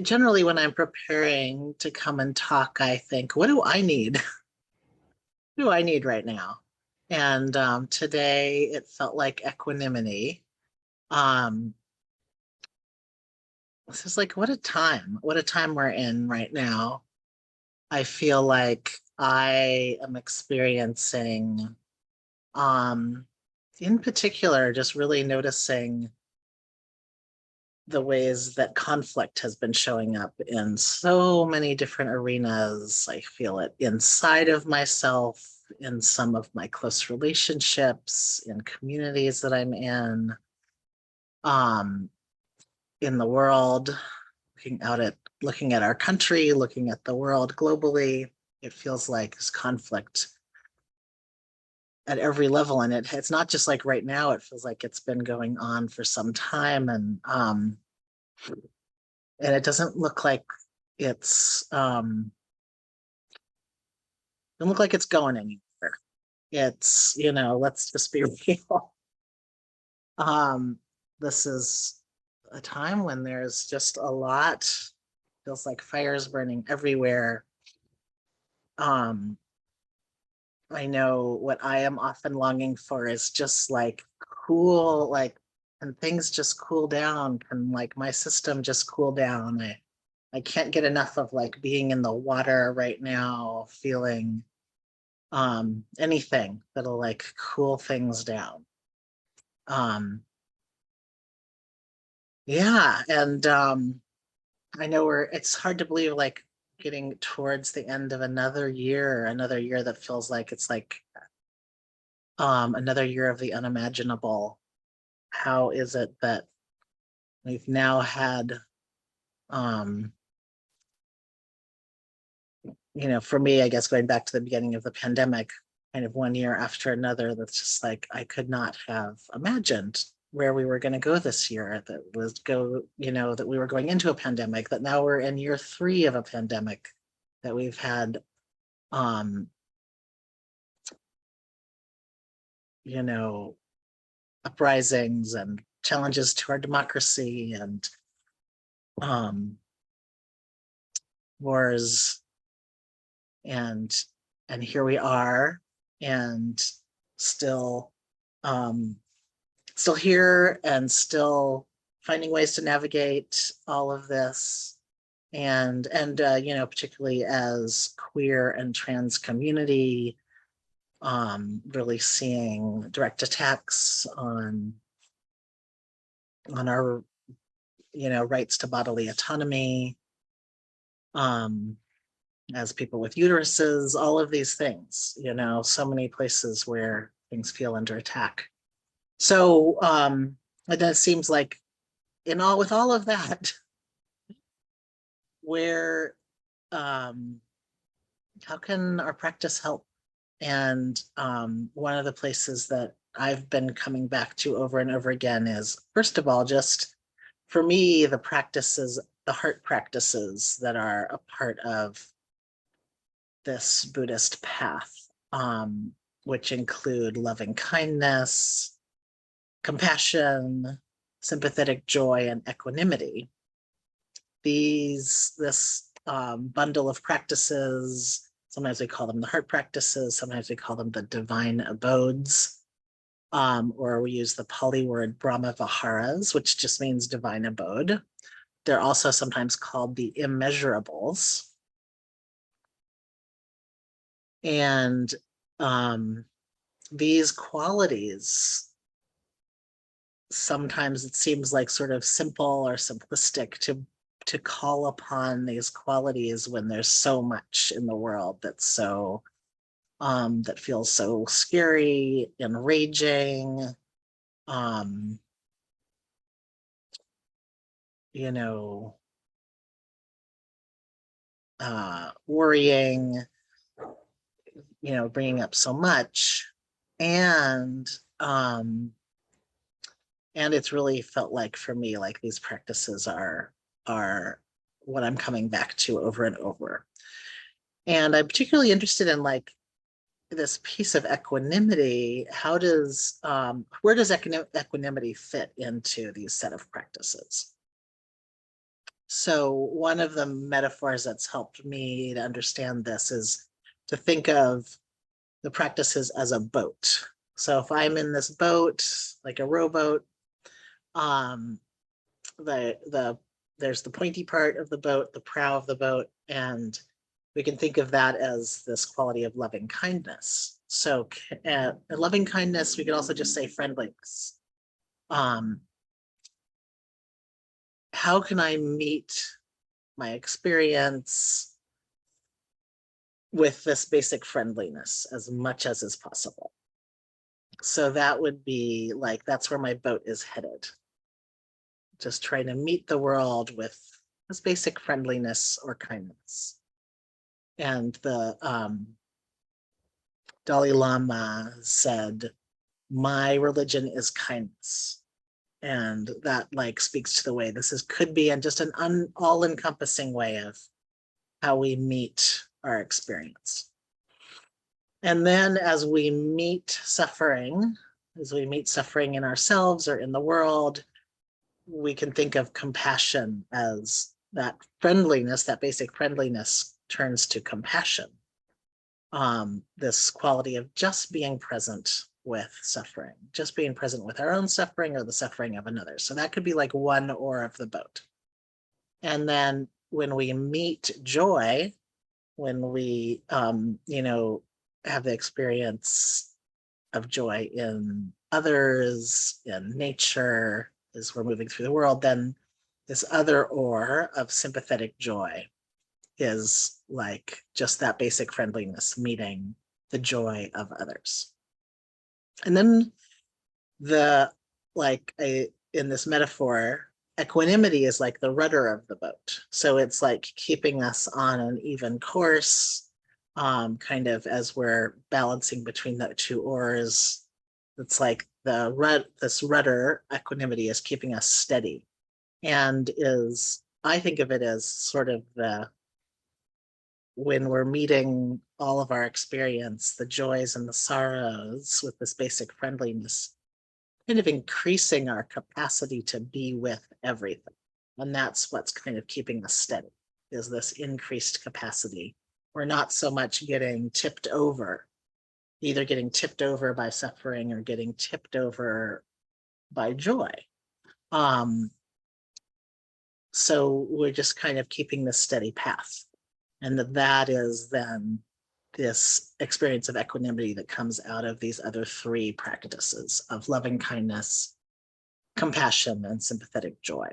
generally when I'm preparing to come and talk, I think, what do I need? What do I need right now? And today it felt like equanimity. Um, this is like, what a time we're in right now. I feel like I am experiencing, um, in particular, just really noticing the ways that conflict has been showing up in so many different arenas. I feel it inside of myself, in some of my close relationships, in communities that I'm um, in the world, looking at our country, looking at the world globally. It feels like there's conflict at every level, and it's not just like right now. It feels like it's been going on for some time, and it doesn't look like it's doesn't look like it's going anywhere. It's, let's just be real. Um, this is a time when there's just a lot, feels like fires burning everywhere. Um, I know what I am often longing for is just like cool, like, and things just cool down. Can like my system just cool down? I can't get enough of like being in the water right now, feeling anything that'll like cool things down. Um yeah, and I know it's hard to believe like getting towards the end of another year that feels like it's like another year of the unimaginable. How is it that we've now had um for me, I guess going back to the beginning of the pandemic, kind of one year after another, that's just like I could not have imagined where we were going to go this year. That we were going into a pandemic, that now we're in year 3 of a pandemic, that we've had, um, you know, uprisings and challenges to our democracy and um, wars and here we are, and still um, still here and still finding ways to navigate all of this, and particularly as queer and trans community, really seeing direct attacks on our rights to bodily autonomy, um, as people with uteruses, all of these things, so many places where things feel under attack. So it does seems like with all of that, where how can our practice help? And one of the places that I've been coming back to over and over again is, first of all, just for me, the heart practices that are a part of this Buddhist path, which include loving kindness, compassion, sympathetic joy, and equanimity. This bundle of practices, sometimes we call them the heart practices, sometimes we call them the divine abodes, or we use the Pali word Brahma Viharas, which just means divine abode. They're also sometimes called the immeasurables. And these qualities, sometimes it seems like sort of simple or simplistic to call upon these qualities when there's so much in the world that feels so scary, enraging, um, you know, worrying, bringing up so much, and um, and it's really felt like for me like these practices are what I'm coming back to over and over. And I'm particularly interested in like this piece of equanimity. Where does equanimity fit into these set of practices? So one of the metaphors that's helped me to understand this is to think of the practices as a boat. So if I'm in this boat, like a rowboat, um, the there's the pointy part of the boat, the prow of the boat, and we can think of that as this quality of loving kindness. So loving kindness, we could also just say friendliness. Um, how can I meet my experience with this basic friendliness as much as is possible? So that would be like, that's where my boat is headed. Just trying to meet the world with this basic friendliness or kindness. And the Dalai Lama said, my religion is kindness. And that like speaks to the way this is could be in just an all-encompassing way of how we meet our experience. And then as we meet suffering in ourselves or in the world, we can think of compassion as that friendliness, that basic friendliness turns to compassion. This quality of just being present with suffering, just being present with our own suffering or the suffering of another. So that could be like one oar of the boat. And then when we meet joy, when we, have the experience of joy in others, in nature, as we're moving through the world, then this other oar of sympathetic joy is like just that basic friendliness, meeting the joy of others. And then in this metaphor, equanimity is like the rudder of the boat. So it's like keeping us on an even course, kind of as we're balancing between the two oars. It's like this rudder, equanimity, is keeping us steady, and I think of it as sort of when we're meeting all of our experience, the joys and the sorrows with this basic friendliness, kind of increasing our capacity to be with everything. And that's what's kind of keeping us steady, is this increased capacity. We're not so much getting tipped over, either getting tipped over by suffering or getting tipped over by joy. So we're just kind of keeping this steady path. And that is then this experience of equanimity that comes out of these other three practices of loving kindness, compassion, and sympathetic joy.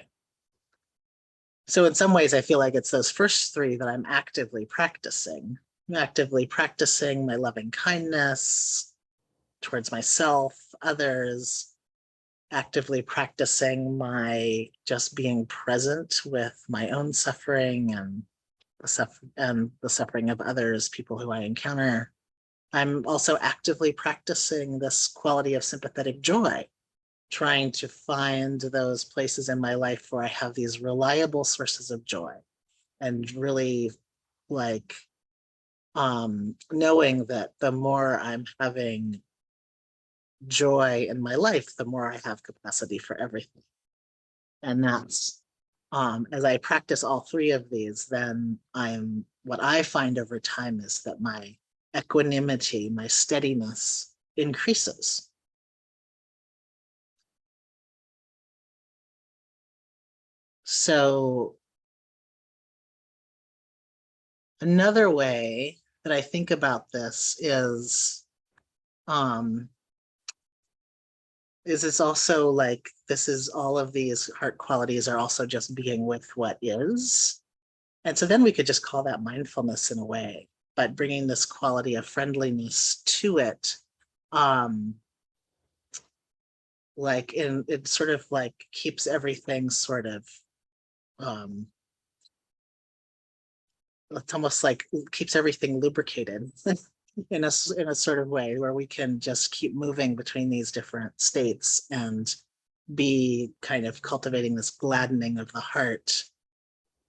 So in some ways, I feel like it's those first three that I'm actively practicing. I'm actively practicing my loving kindness towards myself, others, actively practicing my just being present with my own suffering and the suffering of others, people who I encounter. I'm also actively practicing this quality of sympathetic joy, trying to find those places in my life where I have these reliable sources of joy, and really like knowing that the more I'm having joy in my life, the more I have capacity for everything. And that's as I practice all three of these, then what I find over time is that my equanimity, my steadiness increases. So another way that I think about this is it's also like, this is all of these heart qualities are also just being with what is. And so then we could just call that mindfulness in a way, but bringing this quality of friendliness to it, it sort of like keeps everything sort of, it's almost like keeps everything lubricated in a sort of way where we can just keep moving between these different states and be kind of cultivating this gladdening of the heart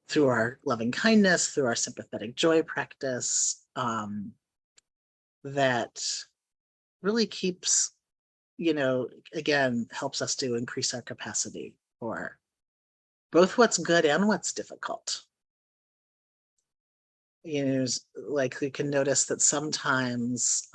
through our loving kindness, through our sympathetic joy practice, that really keeps, again, helps us to increase our capacity for both what's good and what's difficult. You know, like we can notice that sometimes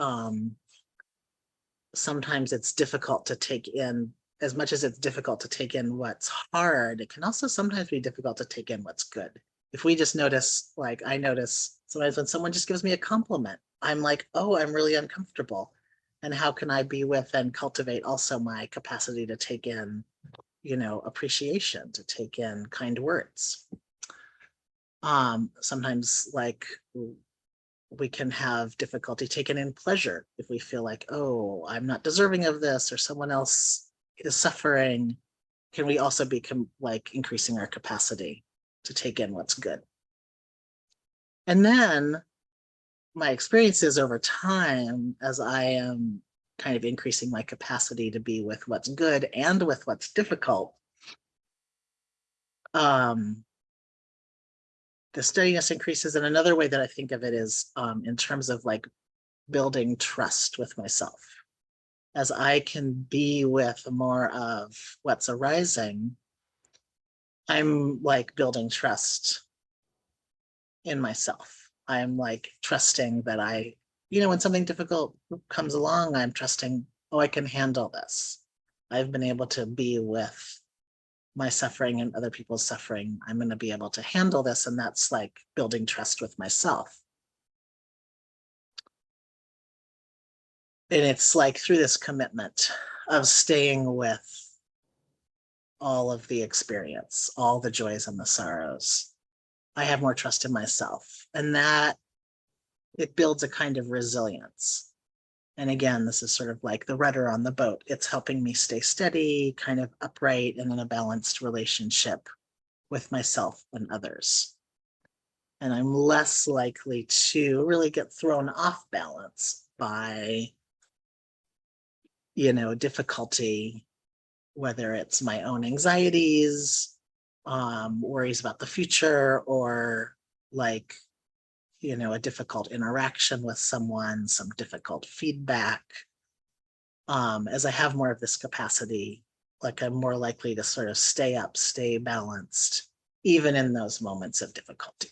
it's difficult to take in, as much as it's difficult to take in what's hard, it can also sometimes be difficult to take in what's good. If we just notice, like I notice sometimes when someone just gives me a compliment, I'm like, oh, I'm really uncomfortable. And how can I be with and cultivate also my capacity to take in, you know, appreciation, to take in kind words. Sometimes like we can have difficulty taking in pleasure if we feel like, oh, I'm not deserving of this, or someone else is suffering. Can we also be like increasing our capacity to take in what's good? And then my experiences over time, as I am kind of increasing my capacity to be with what's good and with what's difficult, the steadiness increases. And another way that I think of it is in terms of like building trust with myself. As I can be with more of what's arising, I'm like building trust in myself. I'm like trusting that you know, when something difficult comes along, I'm trusting, oh, I can handle this. I've been able to be with my suffering and other people's suffering. I'm going to be able to handle this. And that's like building trust with myself. And it's like through this commitment of staying with all of the experience, all the joys and the sorrows, I have more trust in myself. And that it builds a kind of resilience. And again, this is sort of like the rudder on the boat. It's helping me stay steady, kind of upright, and in a balanced relationship with myself and others. And I'm less likely to really get thrown off balance by, you know, difficulty, whether it's my own anxieties, worries about the future, or like, you know, a difficult interaction with someone, some difficult feedback. As I have more of this capacity, like I'm more likely to sort of stay up, stay balanced, even in those moments of difficulty.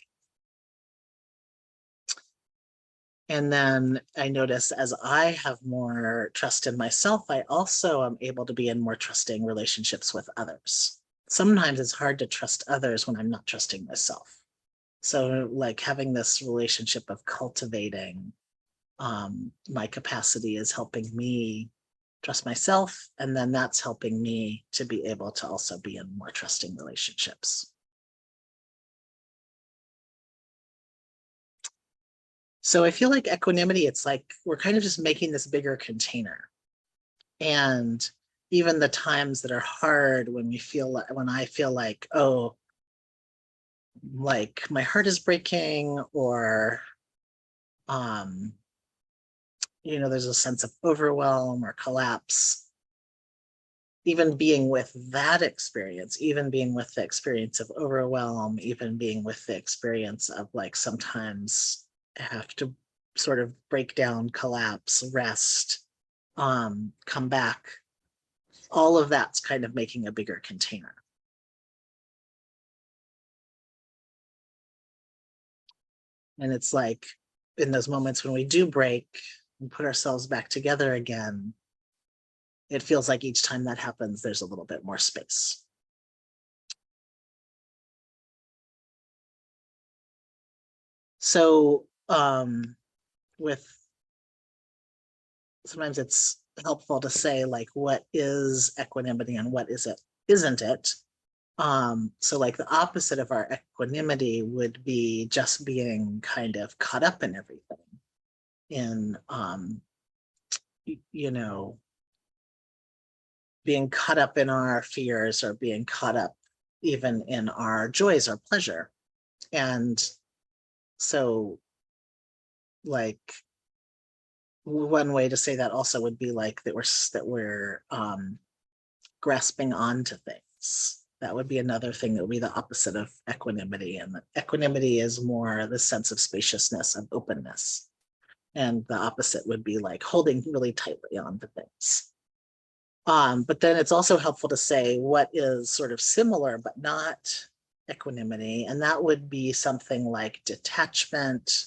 And then I notice as I have more trust in myself, I also am able to be in more trusting relationships with others. Sometimes it's hard to trust others when I'm not trusting myself. So like having this relationship of cultivating my capacity is helping me trust myself. And then that's helping me to be able to also be in more trusting relationships. So I feel like equanimity, it's like we're kind of just making this bigger container. And even the times that are hard when I feel like, oh, like my heart is breaking, or you know, there's a sense of overwhelm or collapse. Even being with that experience, even being with the experience of overwhelm, even being with the experience of like sometimes have to sort of break down, collapse, rest, come back. All of that's kind of making a bigger container. And it's like in those moments when we do break and put ourselves back together again, it feels like each time that happens, there's a little bit more space. So with sometimes it's helpful to say like, what is equanimity and what isn't it? So like the opposite of our equanimity would be just being kind of caught up in everything, in you know, being caught up in our fears, or being caught up even in our joys or pleasure. And so like one way to say that also would be like that we're grasping onto things. That would be another thing that would be the opposite of equanimity. And equanimity is more the sense of spaciousness and openness. And the opposite would be like holding really tightly onto things. But then it's also helpful to say what is sort of similar but not equanimity. And that would be something like detachment,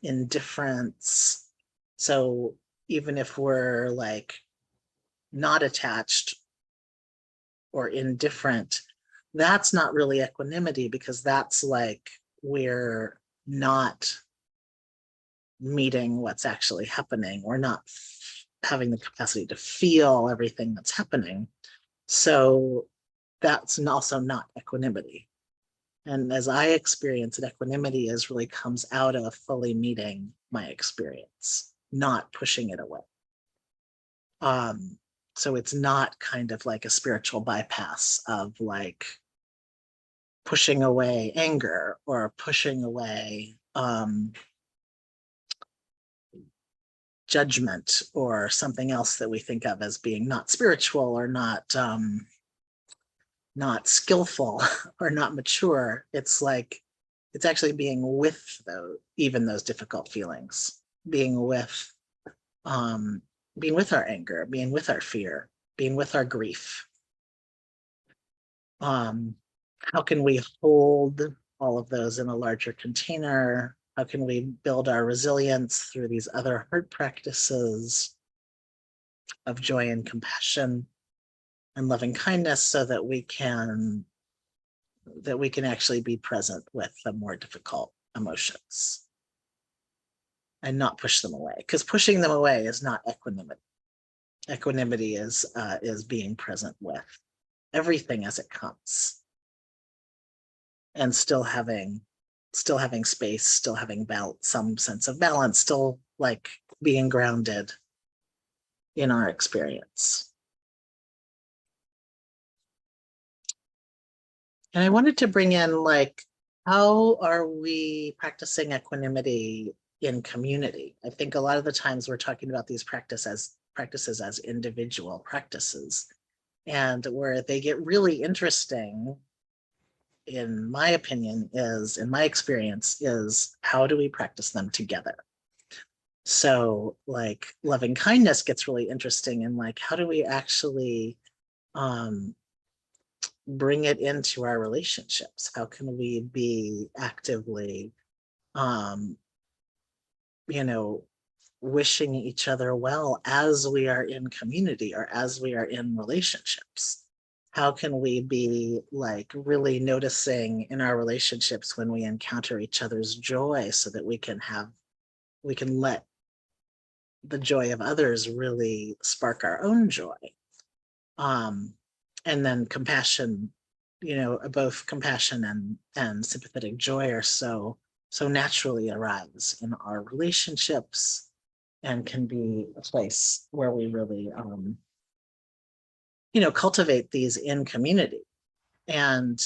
indifference. So even if we're like not attached or indifferent, that's not really equanimity, because that's like we're not meeting what's actually happening. We're not having the capacity to feel everything that's happening. So that's also not equanimity. And as I experience it, equanimity is really comes out of fully meeting my experience, not pushing it away. So it's not kind of like a spiritual bypass of like pushing away anger or pushing away judgment or something else that we think of as being not spiritual or not skillful or not mature. It's like it's actually being with even those difficult feelings, being with um, being with our anger, being with our fear, being with our grief. How can we hold all of those in a larger container? How can we build our resilience through these other heart practices of joy and compassion and loving kindness, so that we can actually be present with the more difficult emotions and not push them away? Because pushing them away is not equanimity. Equanimity is being present with everything as it comes, and still having space, still having some sense of balance, still like being grounded in our experience. And I wanted to bring in like, how are we practicing equanimity in community? I think a lot of the times we're talking about these practices as individual practices, and where they get really interesting, in my opinion, in my experience, is how do we practice them together? So like loving kindness gets really interesting, and like how do we actually bring it into our relationships? How can we be actively you know, wishing each other well as we are in community or as we are in relationships? How can we be like really noticing in our relationships when we encounter each other's joy, so that we can let the joy of others really spark our own joy? And then compassion, both compassion and sympathetic joy are so naturally arise in our relationships, and can be a place where we really cultivate these in community. And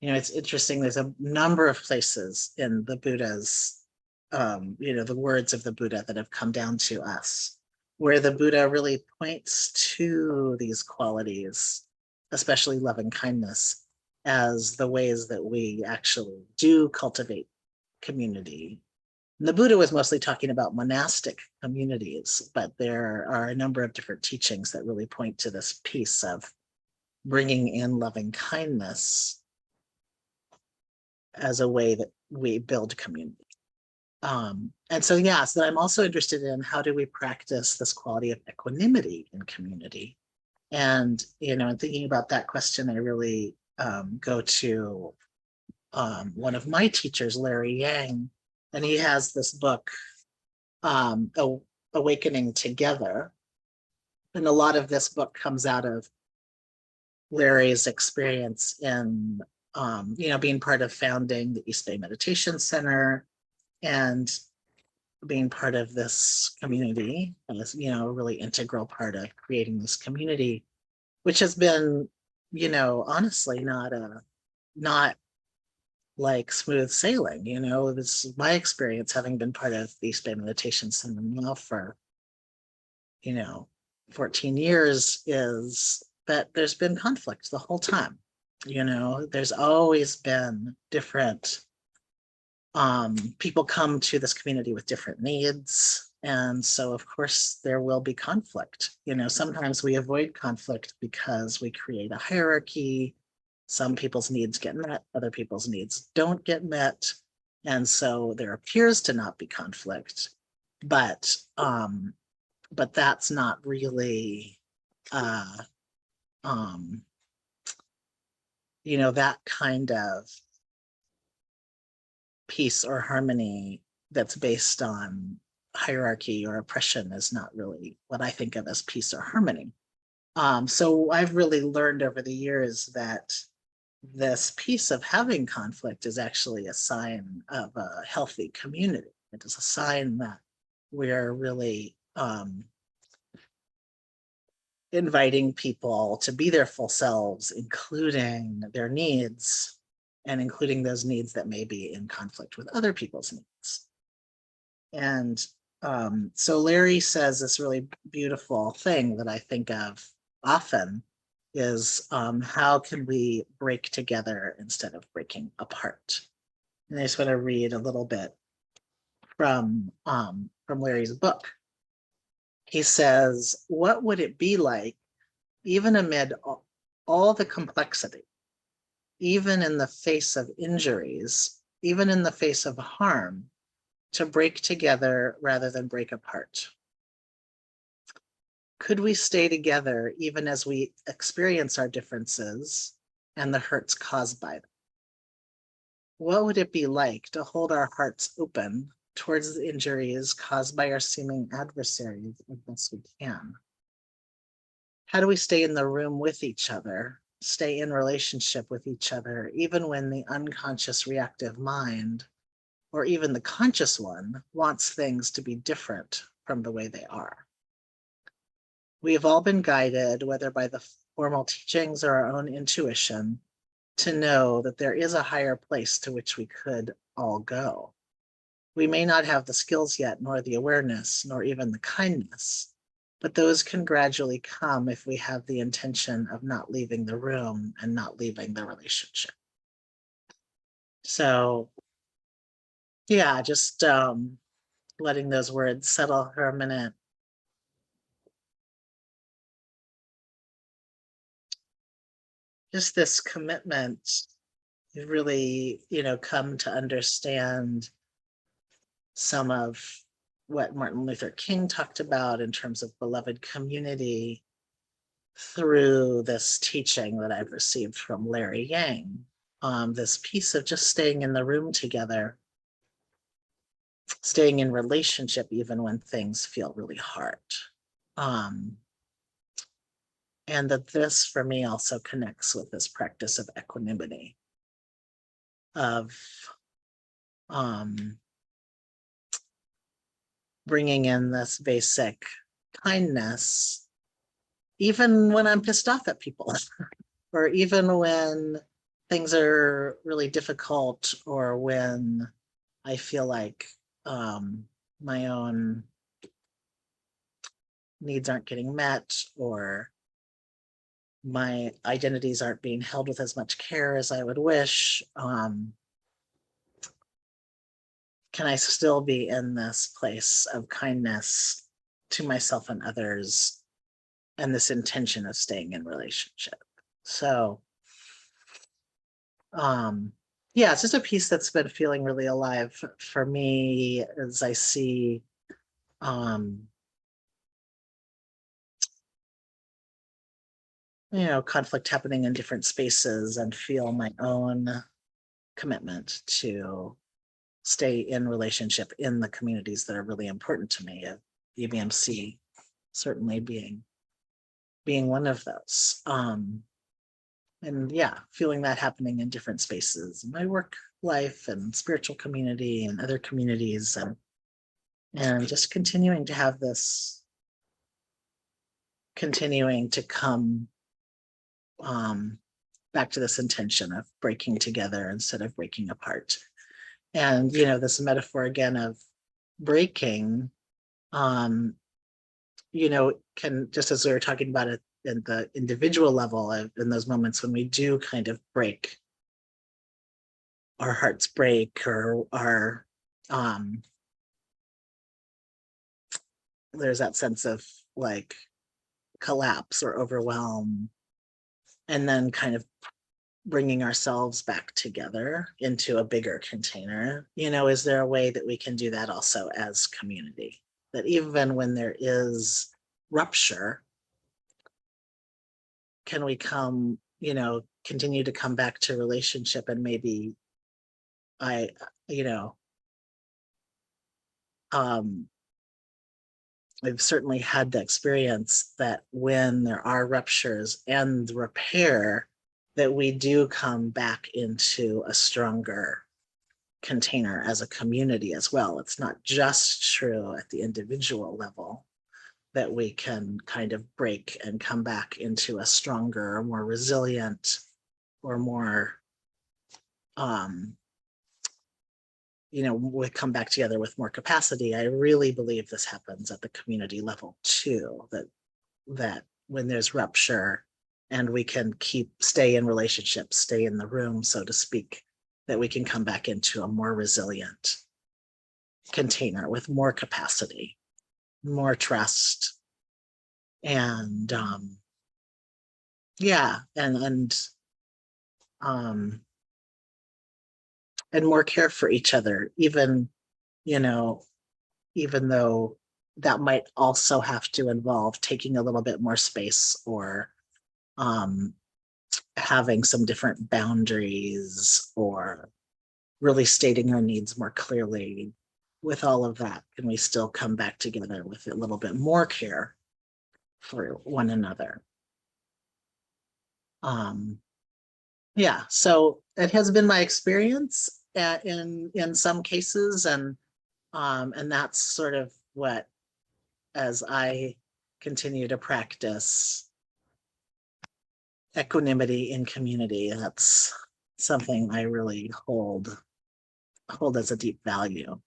it's interesting, there's a number of places in the Buddha's the words of the Buddha that have come down to us, where the Buddha really points to these qualities, especially loving kindness, as the ways that we actually do cultivate community. And the Buddha was mostly talking about monastic communities, but there are a number of different teachings that really point to this piece of bringing in loving kindness as a way that we build community. And so, so I'm also interested in how do we practice this quality of equanimity in community? And, in thinking about that question, I really go to one of my teachers, Larry Yang, and he has this book, Awakening Together. And a lot of this book comes out of Larry's experience in, being part of founding the East Bay Meditation Center, and being part of this community as, a really integral part of creating this community, which has been, honestly not like smooth sailing. This is my experience, having been part of the East Bay Meditation Center now for, 14 years, is that there's been conflict the whole time. There's always been different people come to this community with different needs. And so, of course, there will be conflict. Sometimes we avoid conflict because we create a hierarchy. Some people's needs get met, other people's needs don't get met. And so there appears to not be conflict, but that's not really, that kind of peace or harmony that's based on hierarchy or oppression is not really what I think of as peace or harmony. So I've really learned over the years that this piece of having conflict is actually a sign of a healthy community. It is a sign that we're really inviting people to be their full selves, including their needs and including those needs that may be in conflict with other people's needs. And so Larry says this really beautiful thing that I think of often is how can we break together instead of breaking apart? And I just want to read a little bit from Larry's book. He says, what would it be like, even amid all the complexity, even in the face of injuries, even in the face of harm, to break together rather than break apart? Could we stay together even as we experience our differences and the hurts caused by them? What would it be like to hold our hearts open towards the injuries caused by our seeming adversaries as best we can? How do we stay in the room with each other, stay in relationship with each other, even when the unconscious reactive mind, or even the conscious one, wants things to be different from the way they are? We have all been guided, whether by the formal teachings or our own intuition, to know that there is a higher place to which we could all go. We may not have the skills yet, nor the awareness, nor even the kindness, but those can gradually come if we have the intention of not leaving the room and not leaving the relationship. So, yeah, just letting those words settle for a minute. Just this commitment to really, come to understand some of what Martin Luther King talked about in terms of beloved community through this teaching that I've received from Larry Yang. This piece of just staying in the room together, staying in relationship even when things feel really hard. And that this for me also connects with this practice of equanimity, of bringing in this basic kindness, even when I'm pissed off at people, or even when things are really difficult, or when I feel like my own needs aren't getting met, or my identities aren't being held with as much care as I would wish. Can I still be in this place of kindness to myself and others, and this intention of staying in relationship? So, yeah, it's just a piece that's been feeling really alive for me as I see conflict happening in different spaces, and feel my own commitment to stay in relationship in the communities that are really important to me, EBMC certainly being one of those. And yeah, feeling that happening in different spaces, my work life and spiritual community and other communities, and just continuing to have this, continuing to come back to this intention of breaking together instead of breaking apart. And this metaphor again of breaking, can, just as we were talking about it in the individual level, in those moments when we do kind of break, our hearts break, or our there's that sense of like collapse or overwhelm, and then kind of bringing ourselves back together into a bigger container. Is there a way that we can do that also as community? That even when there is rupture, can we continue to come back to relationship, and maybe I, you know, I've certainly had the experience that when there are ruptures and repair, that we do come back into a stronger container as a community as well. It's not just true at the individual level that we can kind of break and come back into a stronger, more resilient, or more we come back together with more capacity. I really believe this happens at the community level too, that when there's rupture and we can stay in relationships, stay in the room, so to speak, that we can come back into a more resilient container with more capacity, more trust, and and more care for each other, even though that might also have to involve taking a little bit more space, or having some different boundaries, or really stating our needs more clearly. With all of that, can we still come back together with a little bit more care for one another? So it has been my experience in some cases, and that's sort of what, as I continue to practice equanimity in community, that's something I really hold as a deep value.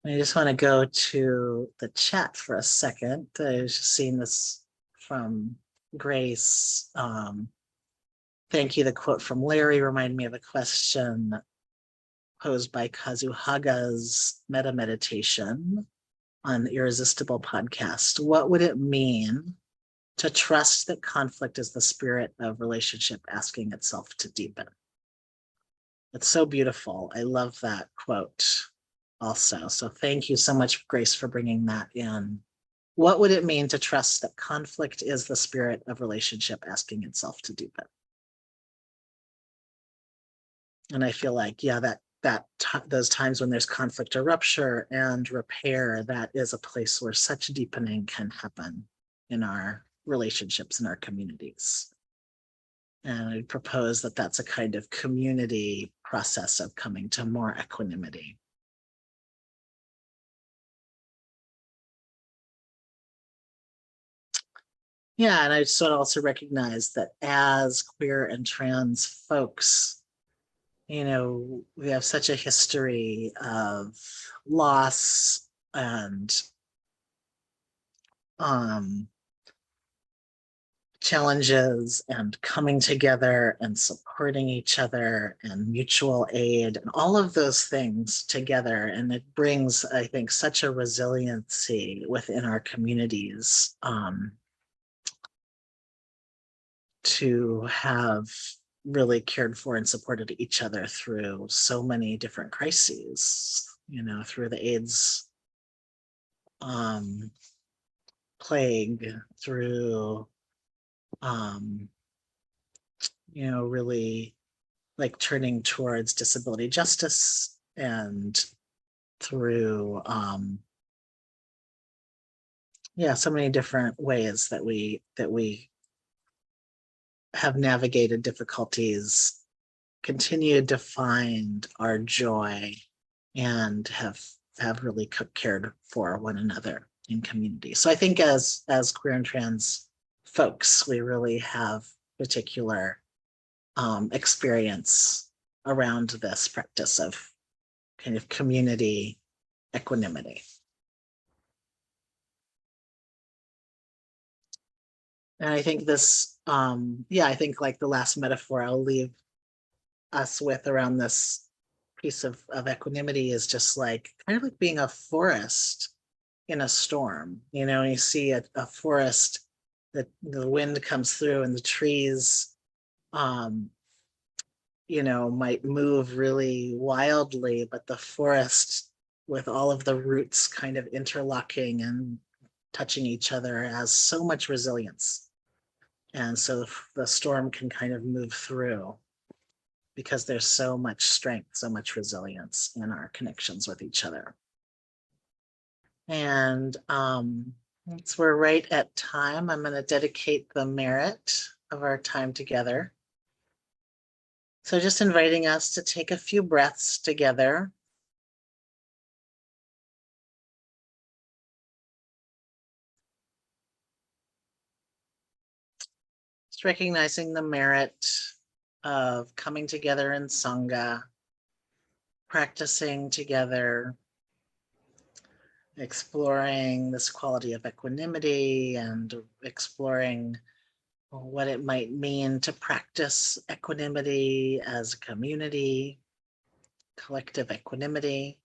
I just want to go to the chat for a second. I've just seen this from Grace. Thank you. The quote from Larry reminded me of a question posed by Kazuhaga's meta meditation on the Irresistible podcast. What would it mean to trust that conflict is the spirit of relationship asking itself to deepen? It's so beautiful. I love that quote also. So thank you so much, Grace, for bringing that in. What would it mean to trust that conflict is the spirit of relationship asking itself to deepen? And I feel like, those times when there's conflict or rupture and repair, that is a place where such deepening can happen in our relationships, in our communities. And I propose that that's a kind of community process of coming to more equanimity. Yeah, and I sort of also recognize that as queer and trans folks, we have such a history of loss and challenges, and coming together and supporting each other and mutual aid and all of those things together. And it brings, I think, such a resiliency within our communities to have really cared for and supported each other through so many different crises, through the AIDS plague, through really like turning towards disability justice, and through so many different ways that we have navigated difficulties, continued to find our joy, and have really cared for one another in community. So I think as queer and trans folks, we really have particular experience around this practice of kind of community equanimity. And I think this, I think like the last metaphor I'll leave us with around this piece of equanimity is just like kind of like being a forest in a storm. You see a forest that the wind comes through and the trees, um, might move really wildly, but the forest with all of the roots kind of interlocking and touching each other has so much resilience. And so the storm can kind of move through because there's so much strength, so much resilience in our connections with each other. And since we're right at time, I'm going to dedicate the merit of our time together. So just inviting us to take a few breaths together. Just recognizing the merit of coming together in Sangha, practicing together, exploring this quality of equanimity and exploring what it might mean to practice equanimity as a community, collective equanimity,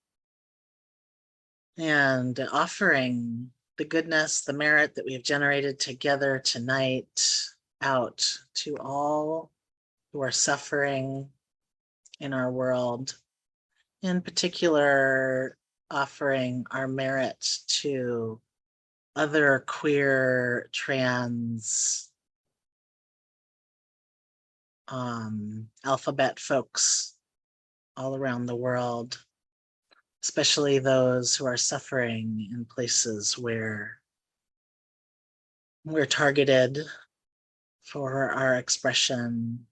and offering the goodness, the merit that we have generated together tonight out to all who are suffering in our world. In particular, offering our merit to other queer, trans, alphabet folks all around the world, especially those who are suffering in places where we're targeted for our expression,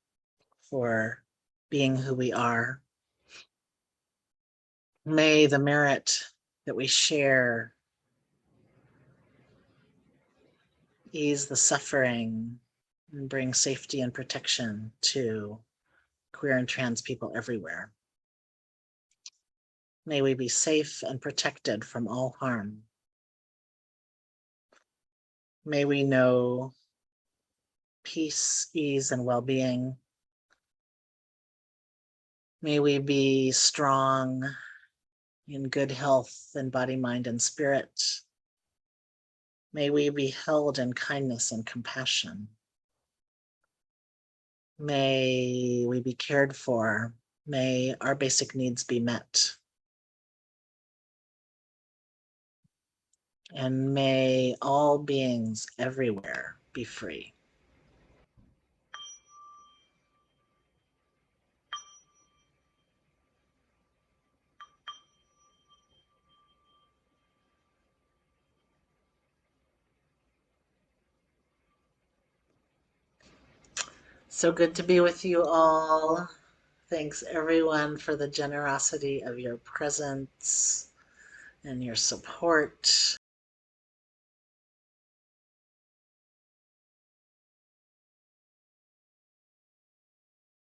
for being who we are. May the merit that we share ease the suffering and bring safety and protection to queer and trans people everywhere. May we be safe and protected from all harm. May we know peace, ease, and well-being. May we be strong in good health in body, mind, and spirit. May we be held in kindness and compassion. May we be cared for. May our basic needs be met. And may all beings everywhere be free. So good to be with you all. Thanks everyone for the generosity of your presence and your support.